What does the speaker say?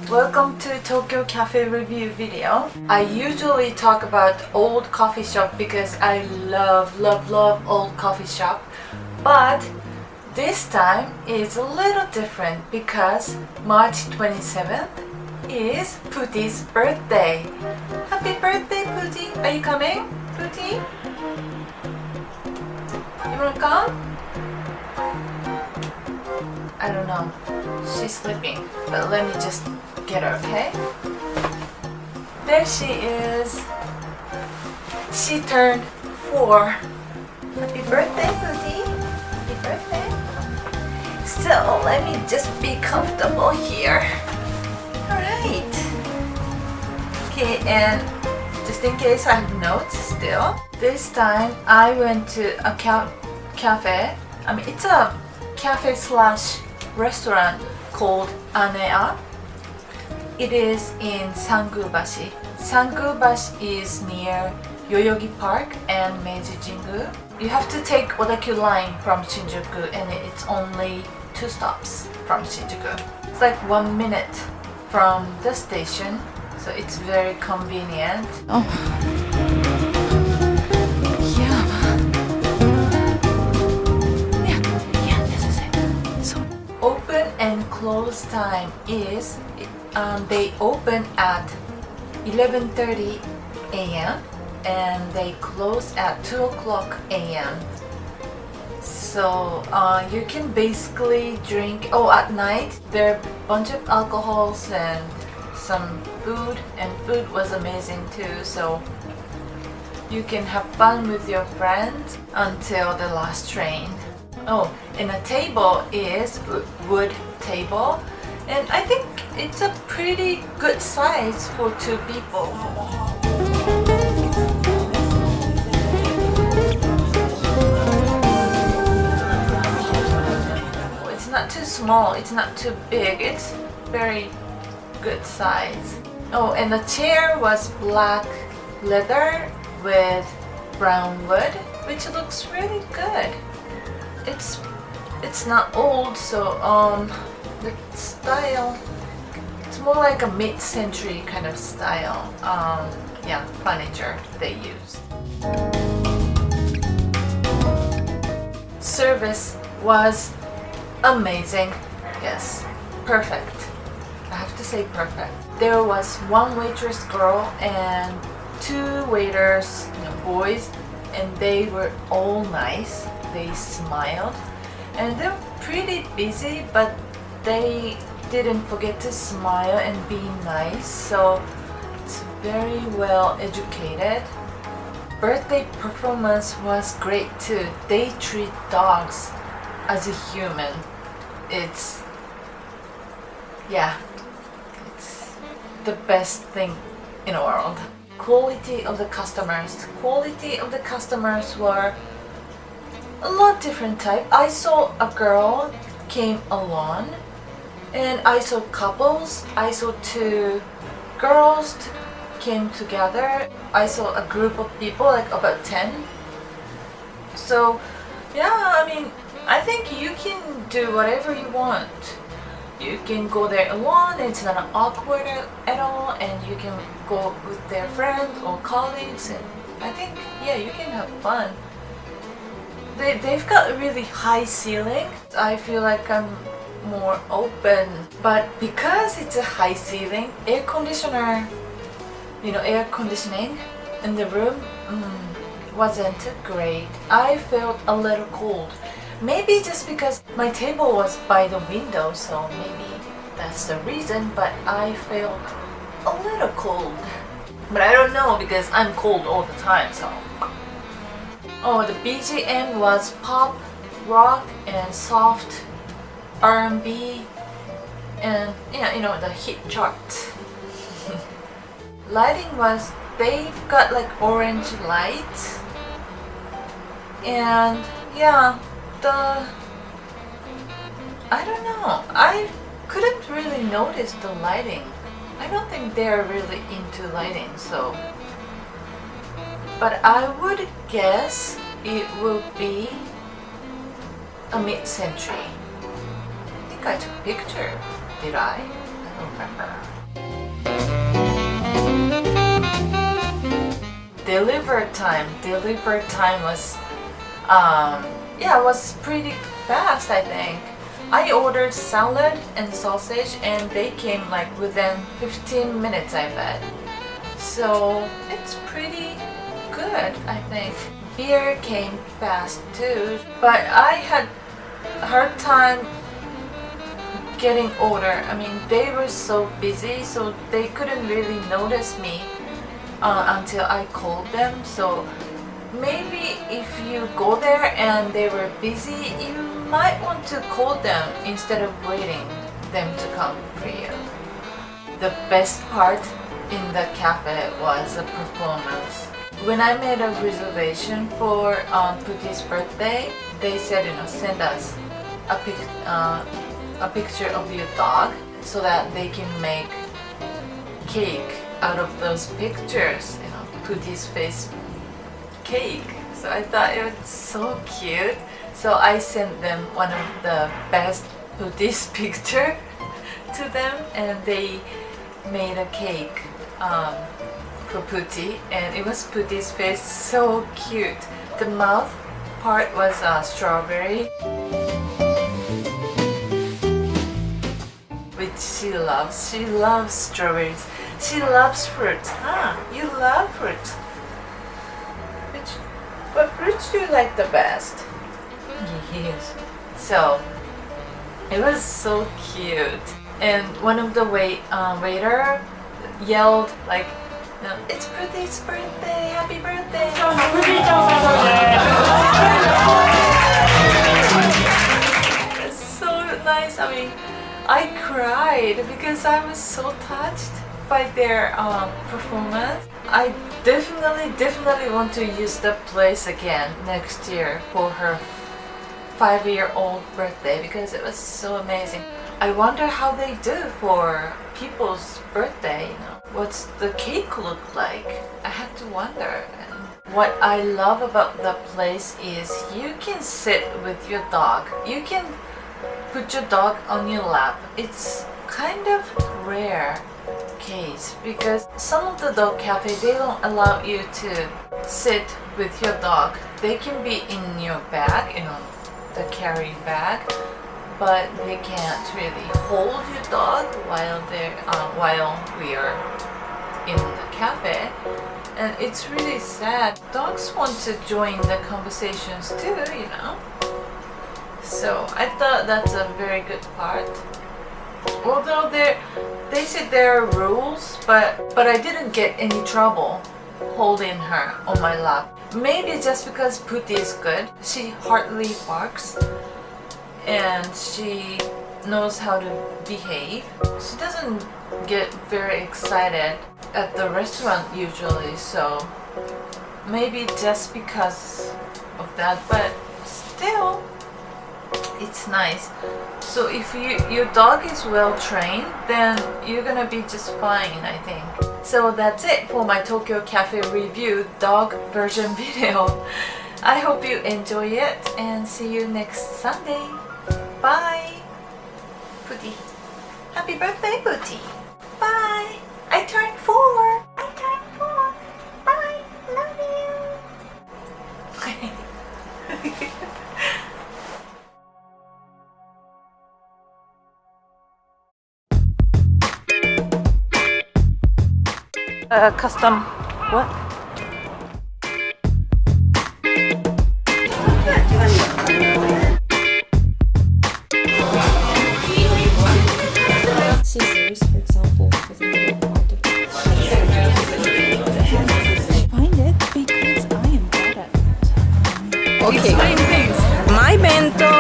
Welcome to Tokyo Cafe review video. I usually talk about old coffee shop because I love old coffee shop. But this time is a little different because March 27th is Puti's birthday. Happy birthday, Puti! Are you coming, Puti? You wanna come? I don't know. She's sleeping, but let me just get her, okay? There she is. She turned 4. Happy birthday, Puti! Happy birthday! So let me just be comfortable here. Alright. Okay, and just in case I have notes still, this time I went to a cafe. I mean, it's a cafe slash restaurant called Anea. It is in Sangubashi. Sangubashi is near Yoyogi Park and Neige Jingu. You have to take Odakyu line from Shinjuku and it's only 2 stops from Shinjuku. It's like 1 minute from the station, so it's very convenient. Oh. Open and close time is they open at 11:30 a.m. and they close at 2 o'clock a.m. So you can basically drink. Oh, at night there are a bunch of alcohols and some food, and food was amazing too. So you can have fun with your friends until the last train. Oh, and a table is wood table, and I think it's a pretty good size for 2 people. It's not too small, it's not too big, it's very good size. Oh, and the chair was black leather with brown wood, which looks really good. It's not old, so the style, it's more like a mid-century kind of style. Yeah, furniture they used. Service was amazing. Yes, perfect. I have to say perfect. There was 1 waitress girl and 2 waiters, boys, and they were all nice. They smiled, and they're pretty busy, but they didn't forget to smile and be nice, so it's very well educated. Birthday performance was great too. They treat dogs as a human. It's the best thing in the world. Quality of the customers were a lot different type. I saw a girl came alone, and I saw couples. I saw 2 girls came together. I saw a group of people, like about 10. So yeah, I mean, I think you can do whatever you want. You can go there alone, it's not awkward at all, and you can go with their friends or colleagues, and I think, yeah, you can have fun. They've got a really high ceiling. I feel like I'm more open, but because it's a high ceiling, air conditioning in the room wasn't great. I felt a little cold. Maybe just because my table was by the window, so maybe that's the reason, but I felt a little cold. But I don't know because I'm cold all the time, so. Oh, the BGM was pop, rock, and soft R&B, and yeah, the hit chart. Lighting was, they've got like orange lights, and yeah, I don't know, I couldn't really notice the lighting. I don't think they're really into lighting, so. But I would guess it will be a mid-century. I think I took a picture. Did I? I don't remember. delivery time was was pretty fast, I think. I ordered salad and sausage and they came like within 15 minutes, I bet. So it's pretty good, I think. Beer came fast too, but I had a hard time getting order. I mean, they were so busy, so they couldn't really notice me until I called them. So maybe if you go there and they were busy, you might want to call them instead of waiting them to come for you. The best part in the cafe was the performance. When I made a reservation for Puti's birthday, they said, send us a picture of your dog so that they can make cake out of those pictures, Puti's face cake. So I thought it was so cute. So I sent them one of the best Puti's picture to them, and they made a cake for Puti, and it was Puti's face, so cute. The mouth part was strawberry, which she loves. She loves strawberries. She loves fruit. You love fruit. What fruits do you like the best? Yes. So it was so cute, and one of the waiter yelled like, "It's Puti's birthday! Happy birthday!" It's so nice. I mean, I cried because I was so touched by their performance. I definitely want to use the place again next year for her 5-year-old birthday because it was so amazing. I wonder how they do for people's birthday. What's the cake look like? I have to wonder. What I love about the place is you can sit with your dog. You can put your dog on your lap. It's kind of rare case because some of the dog cafe, they don't allow you to sit with your dog. They can be in your bag, the carry bag, but they can't really hold your dog while we are in the cafe, and it's really sad. Dogs want to join the conversations too, So I thought that's a very good part. Although they said there are rules, but I didn't get any trouble holding her on my lap. Maybe just because Puti is good. She hardly barks and she knows how to behave. She doesn't get very excited at the restaurant usually, so maybe just because of that, but still it's nice. So if your dog is well trained, then you're gonna be just fine, I think. So that's it for my Tokyo Cafe review dog version video. I hope you enjoy it and see you next Sunday. Bye! Puti. Happy birthday, Puti. Bye! I turned 4! Bye! Love you! Custom what? Scissors, for example, with a little part of it. Find it because I am bad at it. Okay. Explain things. My bento